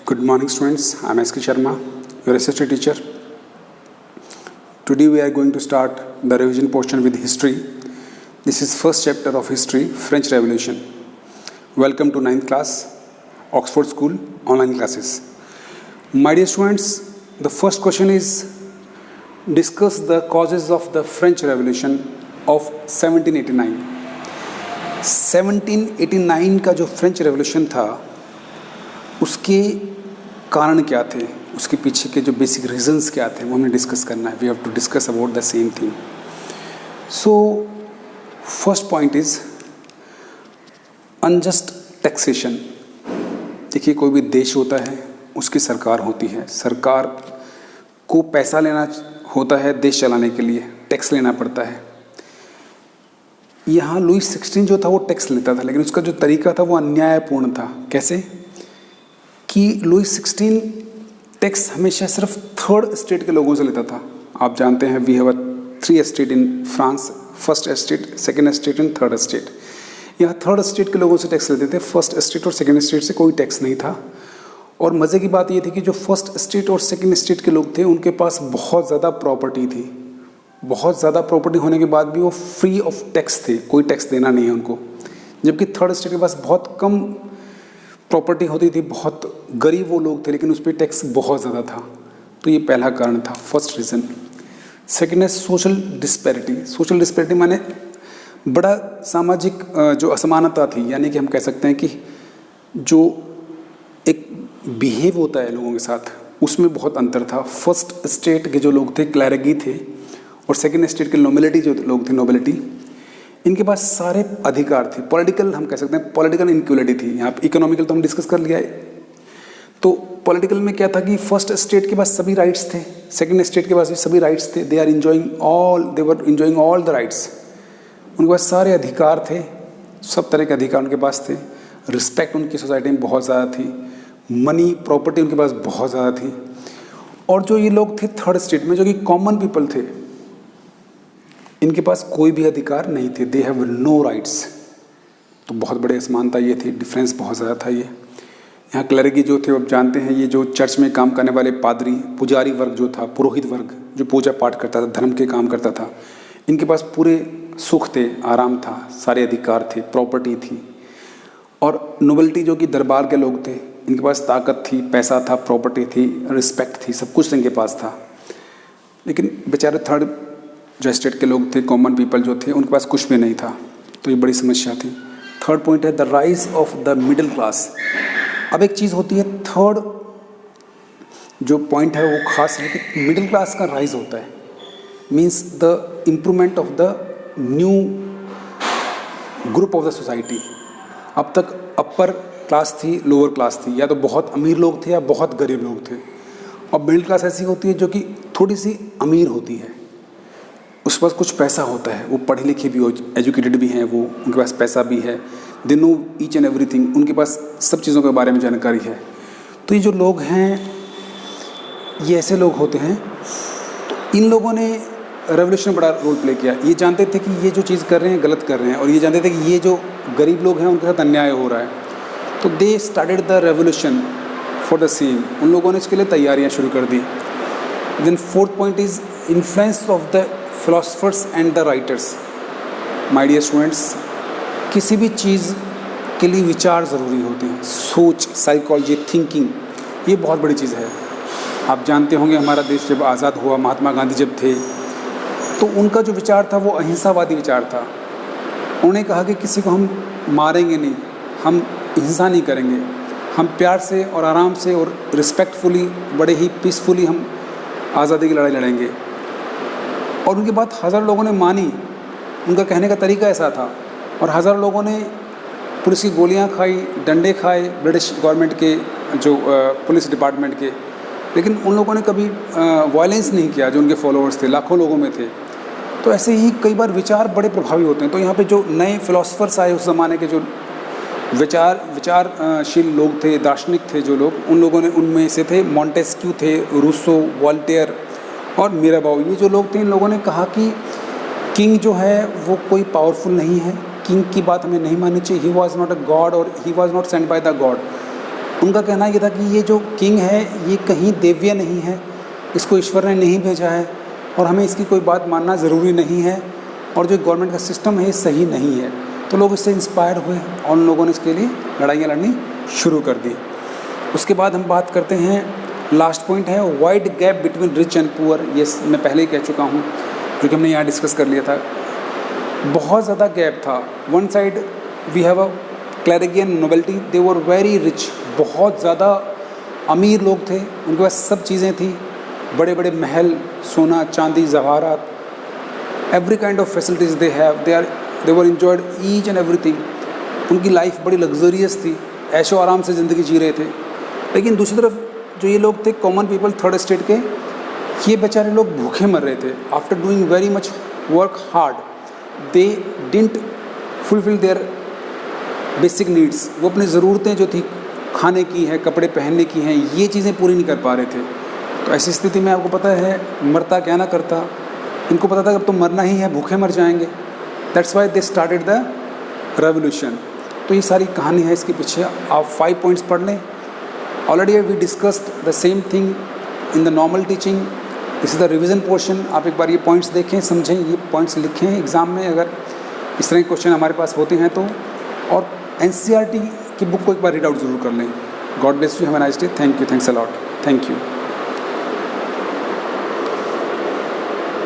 Good morning, students. I am S.K. Sharma, your assistant teacher. Today we are going to start the revision portion with history. This is first chapter of history, French Revolution. Welcome to 9th class, Oxford School, online classes. My dear students, the first question is, discuss the causes of the French Revolution of 1789. 1789 का जो French revolution था उसके कारण क्या थे, उसके पीछे के जो बेसिक रीजंस क्या थे, वो हमें डिस्कस करना है. We have to discuss about the same thing. So first point is unjust taxation. देखिए, कोई भी देश होता है, उसकी सरकार होती है. सरकार को पैसा लेना होता है देश चलाने के लिए, टैक्स लेना पड़ता है. यहाँ लुई 16 जो था वो टैक्स लेता था, लेकिन उसका जो तरीका था वो अन्यायपूर्ण था. कैसे कि लुई 16 टैक्स हमेशा सिर्फ थर्ड स्टेट के लोगों से लेता था. आप जानते हैं, we have 3 state in France, first state, second state and third state. यहाँ थर्ड स्टेट के लोगों से टैक्स लेते थे. फर्स्ट स्टेट और सेकेंड स्टेट से कोई टैक्स नहीं था. और मज़े की बात ये थी कि जो फर्स्ट स्टेट और सेकेंड स्टेट के लोग थे उनके पास बहुत ज़्यादा प्रॉपर्टी थी. बहुत ज़्यादा प्रॉपर्टी होने के बाद भी वो फ्री ऑफ टैक्स थे, कोई टैक्स देना नहीं है उनको. जबकि थर्ड स्टेट के पास बहुत कम प्रॉपर्टी होती थी, बहुत गरीब वो लोग थे, लेकिन उस पर टैक्स बहुत ज़्यादा था. तो ये पहला कारण था, फर्स्ट रीज़न. सेकेंड है सोशल डिस्पैरिटी. सोशल डिस्पैरिटी माने बड़ा सामाजिक जो असमानता थी, यानी कि हम कह सकते हैं कि जो एक बिहेव होता है लोगों के साथ, उसमें बहुत अंतर था. फर्स्ट स्टेट के जो लोग थे क्लैरिगी थे, और सेकेंड स्टेट के नोबिलिटी जो लोग थे, नोबिलिटी, इनके पास सारे अधिकार थे. पॉलिटिकल हम कह सकते हैं पॉलिटिकल इनक्वलिटी थी. यहाँ पे इकोनॉमिकल तो हम डिस्कस कर लिया है. तो पॉलिटिकल में क्या था कि फर्स्ट स्टेट के पास सभी राइट्स थे, सेकेंड स्टेट के पास भी सभी राइट्स थे. They were enjoying all the rights. उनके पास सारे अधिकार थे, सब तरह के अधिकार उनके पास थे. रिस्पेक्ट उनकी सोसाइटी में बहुत ज़्यादा थी. मनी प्रॉपर्टी उनके पास बहुत ज़्यादा थी. और जो ये लोग थे थर्ड स्टेट में, जो कि कॉमन पीपल थे, इनके पास कोई भी अधिकार नहीं थे. They have no rights. तो बहुत बड़े असमानता ये थी, डिफरेंस बहुत ज़्यादा था. ये यहाँ क्लर्गी जो थे, आप जानते हैं, ये जो चर्च में काम करने वाले पादरी, पुजारी वर्ग जो था, पुरोहित वर्ग जो पूजा पाठ करता था, धर्म के काम करता था, इनके पास पूरे सुख थे, आराम था, सारे अधिकार थे, प्रॉपर्टी थी. और नोबलिटी जो कि दरबार के लोग थे, इनके पास ताकत थी, पैसा था, प्रॉपर्टी थी, रिस्पेक्ट थी, सब कुछ इनके पास था. लेकिन बेचारे थर्ड जो स्टेट के लोग थे, कॉमन पीपल जो थे, उनके पास कुछ भी नहीं था. तो ये बड़ी समस्या थी. थर्ड पॉइंट है the rise of the middle class. अब एक चीज़ होती है, थर्ड जो पॉइंट है वो खास है कि मिडिल क्लास का राइज होता है. Means the improvement of the new group of the society. अब तक अपर क्लास थी, लोअर क्लास थी, या तो बहुत अमीर लोग थे या बहुत गरीब लोग थे. और मिडिल क्लास ऐसी होती है जो कि थोड़ी सी अमीर होती है, उसके पास कुछ पैसा होता है, वो पढ़े लिखे भी हो, एजुकेटेड भी हैं, वो उनके पास पैसा भी है. They know each and everything. उनके पास सब चीज़ों के बारे में जानकारी है. तो ये जो लोग हैं, ये ऐसे लोग होते हैं. तो इन लोगों ने रेवोल्यूशन में बड़ा रोल प्ले किया. ये जानते थे कि ये जो चीज़ कर रहे हैं गलत कर रहे हैं, और ये जानते थे कि ये जो गरीब लोग हैं उनके साथ अन्याय हो रहा है. तो they started the revolution for the same. उन लोगों ने इसके लिए तैयारियाँ शुरू कर दी. Then fourth point is influence of the philosophers and the writers. My dear students, किसी भी चीज़ के लिए विचार ज़रूरी होते हैं. सोच, साइकोलॉजी, थिंकिंग, ये बहुत बड़ी चीज़ है. आप जानते होंगे, हमारा देश जब आज़ाद हुआ, महात्मा गांधी जब थे, तो उनका जो विचार था वो अहिंसावादी विचार था. उन्होंने कहा कि किसी को हम मारेंगे नहीं, हम हिंसा नहीं करेंगे, हम प्यार से और आराम से और रिस्पेक्टफुली, बड़े ही पीसफुली हम आज़ादी की लड़ाई लड़ेंगे. और उनकी बात हज़ारों लोगों ने मानी. उनका कहने का तरीका ऐसा था. और हज़ारों लोगों ने पुलिस की गोलियां खाई, डंडे खाए ब्रिटिश गवर्नमेंट के, जो पुलिस डिपार्टमेंट के. लेकिन उन लोगों ने कभी वायलेंस नहीं किया. जो उनके फॉलोअर्स थे, लाखों लोगों में थे. तो ऐसे ही कई बार विचार बड़े प्रभावी होते हैं. तो यहाँ पे जो नए फिलोसफर्स आए उस ज़माने के, जो विचारशील लोग थे, दार्शनिक थे जो लोग, उन लोगों ने, उनमें से थे मॉन्टेस्क्यू थे, रूसो, वॉल्टेयर और मीराबाऊ. ये जो लोग थे, इन लोगों ने कहा कि किंग जो है वो कोई पावरफुल नहीं है, किंग की बात हमें नहीं माननी चाहिए. He was not a god और he was not sent by the god. उनका कहना ये था कि ये जो किंग है ये कहीं देव्य नहीं है, इसको ईश्वर ने नहीं भेजा है और हमें इसकी कोई बात मानना ज़रूरी नहीं है, और जो गवर्नमेंट का सिस्टम है ये सही नहीं है। तो लोग इससे इंस्पायर हुए और उन लोगों ने इसके लिए लड़ाइयाँ लड़नी शुरू कर दी। उसके बाद हम बात करते हैं, लास्ट पॉइंट है wide gap between rich and poor. ये मैं पहले ही कह चुका हूँ क्योंकि हमने यहाँ डिस्कस कर लिया था। बहुत ज़्यादा गैप था। One side we have a clergy and nobility, they were very rich, बहुत ज़्यादा अमीर लोग थे, उनके पास सब चीज़ें थी, बड़े बड़े महल, सोना चांदी जवाहरात, every kind of facilities they have, they were enjoyed each and everything. उनकी लाइफ बड़ी लग्जरियस थी, ऐशो आराम से ज़िंदगी जी रहे थे। लेकिन दूसरी तरफ जो ये लोग थे कॉमन पीपल, थर्ड स्टेट के, ये बेचारे लोग भूखे मर रहे थे। After doing very much work hard, they didn't fulfil there basic needs. वो अपनी ज़रूरतें जो थी खाने की है, कपड़े पहनने की हैं, ये चीज़ें पूरी नहीं कर पा रहे थे। तो ऐसी स्थिति में आपको पता है मरता क्या ना करता, इनको पता था कि अब तो मरना ही है, भूखे मर जाएंगे। That's why they started the revolution. तो ये सारी कहानी है इसके पीछे। आप 5 पॉइंट्स पढ़ लें। Already we discussed the same thing in the normal teaching, this is the revision portion. आप एक बार ये पॉइंट्स देखें, समझें, ये पॉइंट्स लिखें एग्ज़ाम में अगर इस तरह के क्वेश्चन हमारे पास होते हैं तो। और NCERT की बुक को एक बार रीड आउट ज़रूर कर लें। God bless you, have a nice day. Thank you, thanks a lot, thank you.